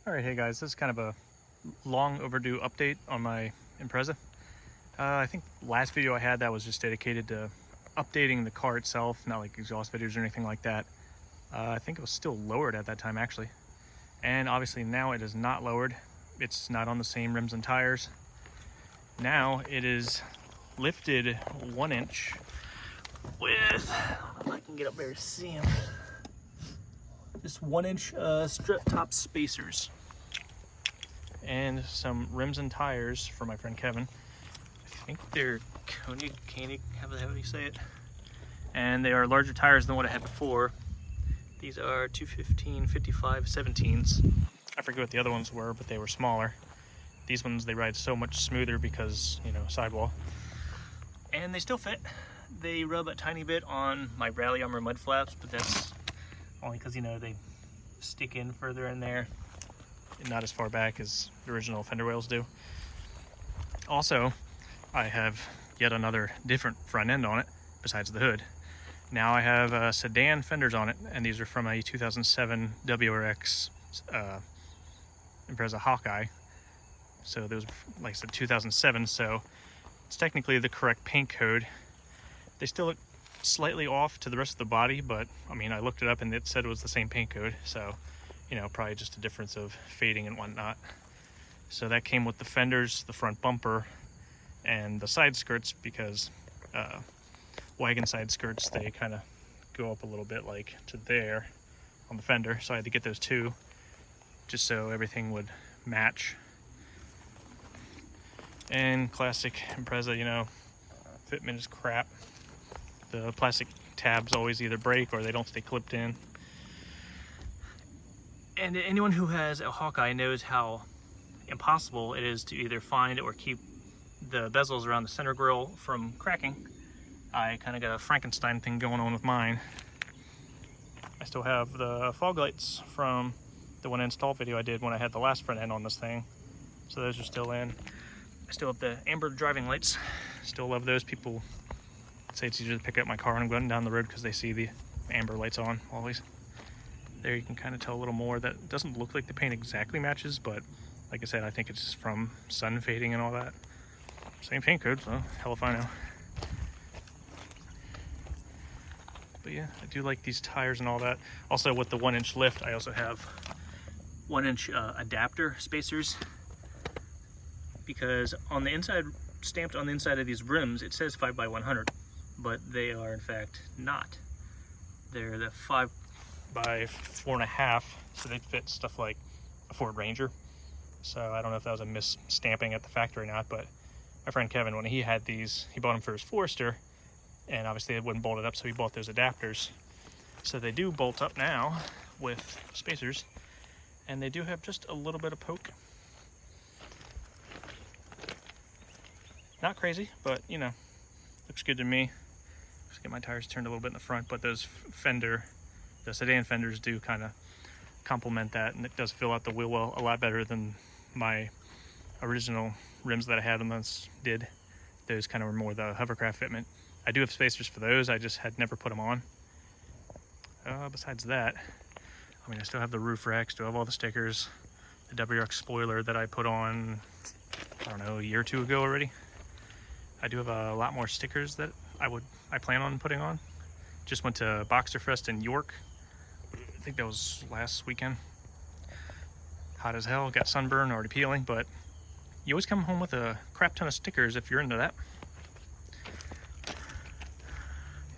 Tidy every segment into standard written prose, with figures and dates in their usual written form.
Alright, hey guys, this is kind of a long overdue update on my Impreza. I think last video I had that was just dedicated to updating the car itself, not like exhaust videos or anything like that. I think it was still lowered at that time actually. And obviously now it is not lowered. It's not on the same rims and tires. Now it is lifted 1 inch with, I don't know if I can get up there to see them. Just 1 inch strip top spacers and some rims and tires for my friend Kevin. I think they're Koenig, however you say it. And they are larger tires than what I had before. These are 215 55 17s. I forget what the other ones were, but they were smaller. These ones, they ride so much smoother because, you know, sidewall. And they still fit. They rub a tiny bit on my Rally Armor mud flaps, but that's only because, you know, they stick in further in there and not as far back as the original fender wheels do. Also, I have yet another different front end on it besides the hood. Now I have sedan fenders on it, and these are from a 2007 WRX Impreza Hawkeye. So those, like I said, 2007, so it's technically the correct paint code. They still look slightly off to the rest of the body, but I mean, I looked it up and it said it was the same paint code, so you know, probably just a difference of fading and whatnot. So that came with the fenders, the front bumper, and the side skirts, because Wagon side skirts, they kind of go up a little bit like to there on the fender, so I had to get those too, just so everything would match. And classic Impreza, you know, fitment is crap. The plastic tabs always either break or they don't stay clipped in. And anyone who has a Hawkeye knows how impossible it is to either find or keep the bezels around the center grille from cracking. I kind of got a Frankenstein thing going on with mine. I still have the fog lights from the one install video I did when I had the last front end on this thing. So those are still in. I still have the amber driving lights. Still love those. People say it's easier to pick up my car when I'm going down the road because they see the amber lights on always. There you can kind of tell a little more. That doesn't look like the paint exactly matches, but like I said, I think it's from sun fading and all that. Same paint code, so hell if I know. But yeah, I do like these tires and all that. Also with the 1 inch lift, I also have 1 inch adapter spacers, because on the inside, stamped on the inside of these rims, it says 5x100, but they are in fact not. They're the 5x4.5, so they fit stuff like a Ford Ranger. So I don't know if that was a mis-stamping at the factory or not, but my friend Kevin, when he had these, he bought them for his Forester, and obviously it wouldn't bolt it up, so he bought those adapters. So they do bolt up now with spacers, and they do have just a little bit of poke. Not crazy, but you know, looks good to me. Just get my tires turned a little bit in the front, but those the sedan fenders do kind of complement that, and it does fill out the wheel well a lot better than my original rims that I had on those did. Those kind of were more the hovercraft fitment. I do have spacers for those, I just had never put them on. Besides that, I mean, I still have the roof rack, still have all the stickers, the WRX spoiler that I put on, I don't know, a year or two ago already. I do have a lot more stickers that I plan on putting on. Just went to Boxerfest in York. I think that was last weekend. Hot as hell, got sunburn, already peeling, but you always come home with a crap ton of stickers if you're into that.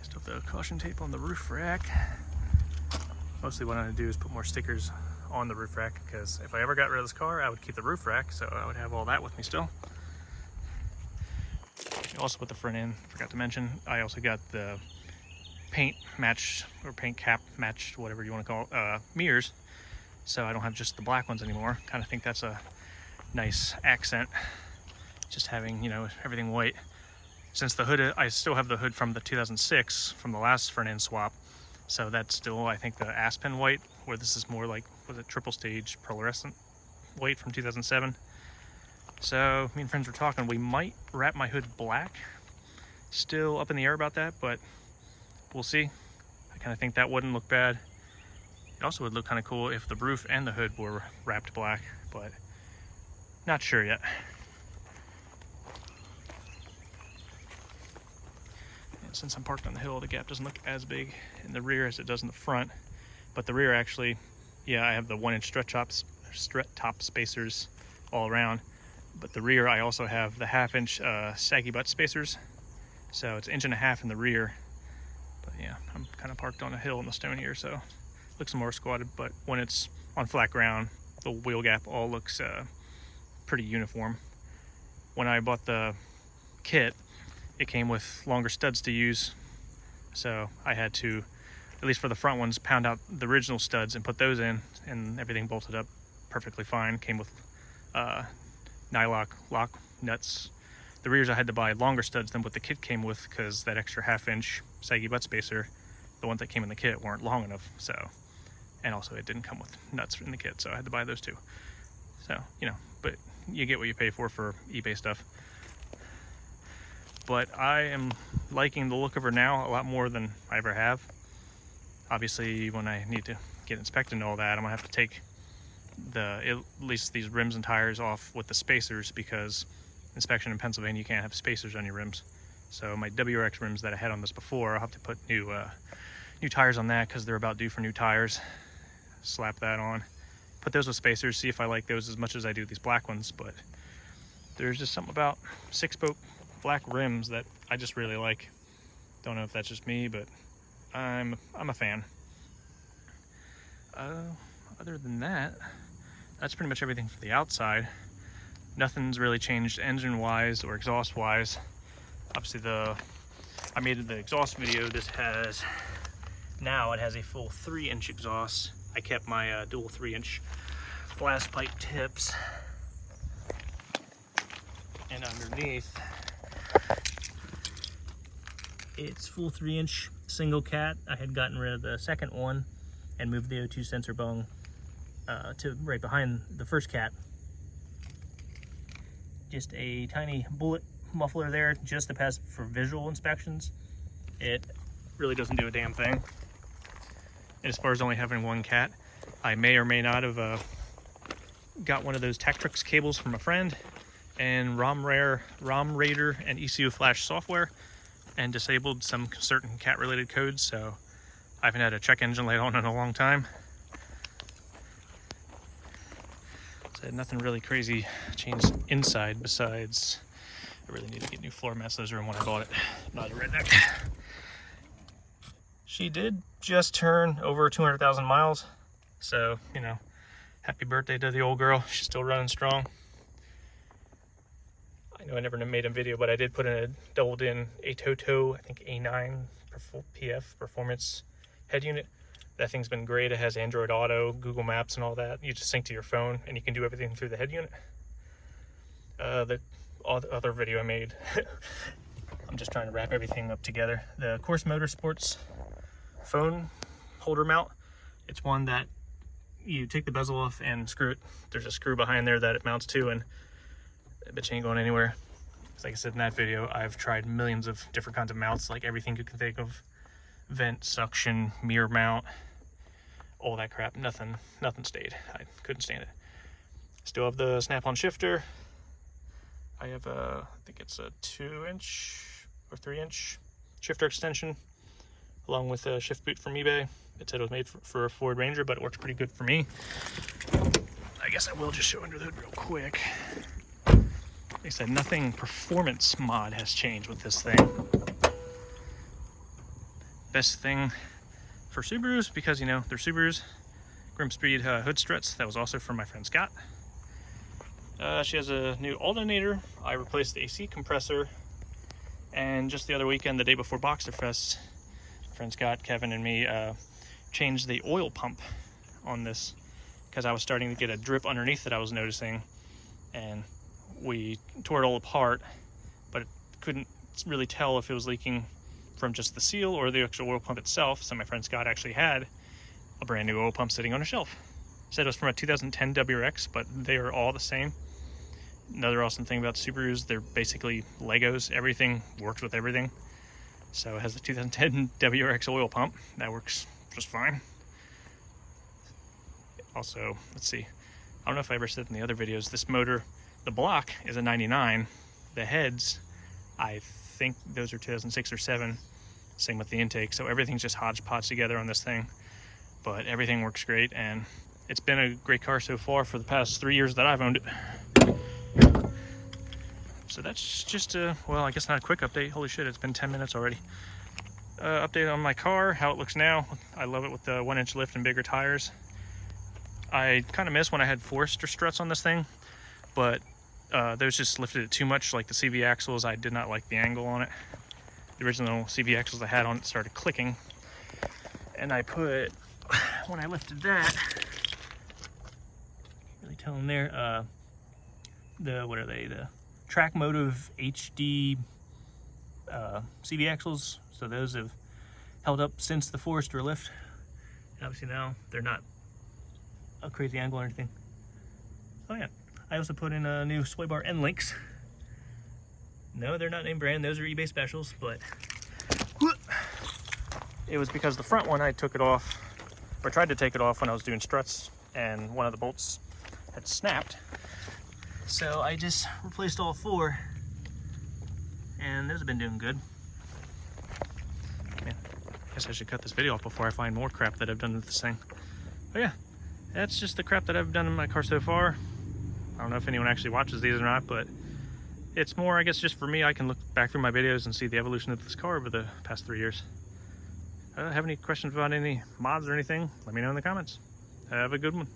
Still have the caution tape on the roof rack. Mostly what I'm gonna do is put more stickers on the roof rack, because if I ever got rid of this car, I would keep the roof rack, so I would have all that with me still. Also with the front end, forgot to mention, I also got the paint matched, or paint cap matched, whatever you want to call it, mirrors, so I don't have just the black ones anymore. Kind of think that's a nice accent, just having, you know, everything white. Since the hood, I still have the hood from the 2006, from the last front end swap, so that's still, I think, the Aspen white, where this is more like, was it triple stage pearlescent white from 2007. So me and friends were talking, we might wrap my hood black. Still up in the air about that, but we'll see. I kind of think that wouldn't look bad. It also would look kind of cool if the roof and the hood were wrapped black, but not sure yet. And since I'm parked on the hill, the gap doesn't look as big in the rear as it does in the front, but the rear actually, yeah, I have the 1-inch strut top spacers all around, but the rear I also have the 1/2-inch saggy butt spacers, so it's 1.5 inches in the rear. But yeah, I'm kind of parked on a hill in the stone here, so it looks more squatted, but when it's on flat ground, the wheel gap all looks pretty uniform. When I bought the kit, it came with longer studs to use, so I had to, at least for the front ones, pound out the original studs and put those in, and everything bolted up perfectly fine. Came with nylock lock nuts. The rears I had to buy longer studs than what the kit came with, because that extra 1/2-inch saggy butt spacer, the ones that came in the kit weren't long enough. So, and also it didn't come with nuts in the kit, so I had to buy those too. So, you know, but you get what you pay for eBay stuff. But I am liking the look of her now a lot more than I ever have. Obviously, when I need to get inspected and all that, I'm gonna have to take at least these rims and tires off with the spacers, because inspection in Pennsylvania, you can't have spacers on your rims. So my WRX rims that I had on this before, I'll have to put new tires on that, because they're about due for new tires. Slap that on, put those with spacers, see if I like those as much as I do these black ones. But there's just something about 6-spoke black rims that I just really like. Don't know if that's just me, but I'm a fan. Other than that, that's pretty much everything for the outside. Nothing's really changed engine-wise or exhaust-wise. Obviously, I made the exhaust video. It has a full 3-inch exhaust. I kept my dual 3-inch blast pipe tips, and underneath, it's full 3-inch single cat. I had gotten rid of the second one and moved the O2 sensor bung to right behind the first cat. Just a tiny bullet muffler there, just to pass for visual inspections. It really doesn't do a damn thing. And as far as only having one cat, I may or may not have got one of those Tektronix cables from a friend, and ROM Raider and ECU Flash software, and disabled some certain cat related codes, so I haven't had a check engine light on in a long time. So nothing really crazy changed inside, besides I really need to get new floor mats. Those are in when I bought it. Not a redneck. She did just turn over 200,000 miles, so, you know, happy birthday to the old girl. She's still running strong. I know I never made a video, but I did put in a doubled in Atoto, I think A9 PF performance head unit. That thing's been great. It has Android Auto, Google Maps, and all that. You just sync to your phone, and you can do everything through the head unit. The other video I made, I'm just trying to wrap everything up together. The Course Motorsports phone holder mount, it's one that you take the bezel off and screw it. There's a screw behind there that it mounts to, and that bitch ain't going anywhere. Like I said in that video, I've tried millions of different kinds of mounts, like everything you can think of. Vent, suction, mirror mount, all that crap. Nothing stayed. I couldn't stand it. Still have the snap-on shifter. I have I think it's a 2-inch or 3-inch shifter extension, along with a shift boot from eBay. It said it was made for a Ford Ranger, but it works pretty good for me. I guess I will just show under the hood real quick. Like I said, nothing performance mod has changed with this thing. Best thing for Subarus, because, you know, they're Subarus, Grim Speed hood struts. That was also from my friend Scott. She has a new alternator. I replaced the AC compressor, and just the other weekend, the day before Boxer Fest, my friend Scott, Kevin, and me changed the oil pump on this, because I was starting to get a drip underneath that I was noticing, and we tore it all apart, but it couldn't really tell if it was leaking from just the seal or the actual oil pump itself. So my friend Scott actually had a brand new oil pump sitting on a shelf. Said it was from a 2010 WRX, but they are all the same. Another awesome thing about Subarus, they're basically Legos. Everything works with everything. So it has the 2010 WRX oil pump that works just fine. Also, let's see, I don't know if I ever said in the other videos, this motor, the block is a 99. The heads, I think those are 2006 or 7. Same with the intake. So everything's just hodgepodge together on this thing. But everything works great, and it's been a great car so far for the past 3 years that I've owned it. So that's just a, well, I guess not a quick update. Holy shit, it's been 10 minutes already. Update on my car, how it looks now. I love it with the 1-inch lift and bigger tires. I kind of miss when I had Forester struts on this thing, but those just lifted it too much, like the CV axles. I did not like the angle on it. The original CV axles I had on it started clicking, and I put, when I lifted that, can't really tell them there, what are they, the Track Motive HD CV axles. So those have held up since the Forester lift. And obviously now they're not a crazy angle or anything. Oh yeah, I also put in a new sway bar end links. No, they're not name brand, those are eBay specials, but it was because the front one I took it off, or tried to take it off when I was doing struts, and one of the bolts had snapped. So I just replaced all 4, and those have been doing good. Man, I guess I should cut this video off before I find more crap that I've done with this thing. But yeah, that's just the crap that I've done in my car so far. I don't know if anyone actually watches these or not, but it's more, I guess, just for me. I can look back through my videos and see the evolution of this car over the past 3 years. Have any questions about any mods or anything? Let me know in the comments. Have a good one.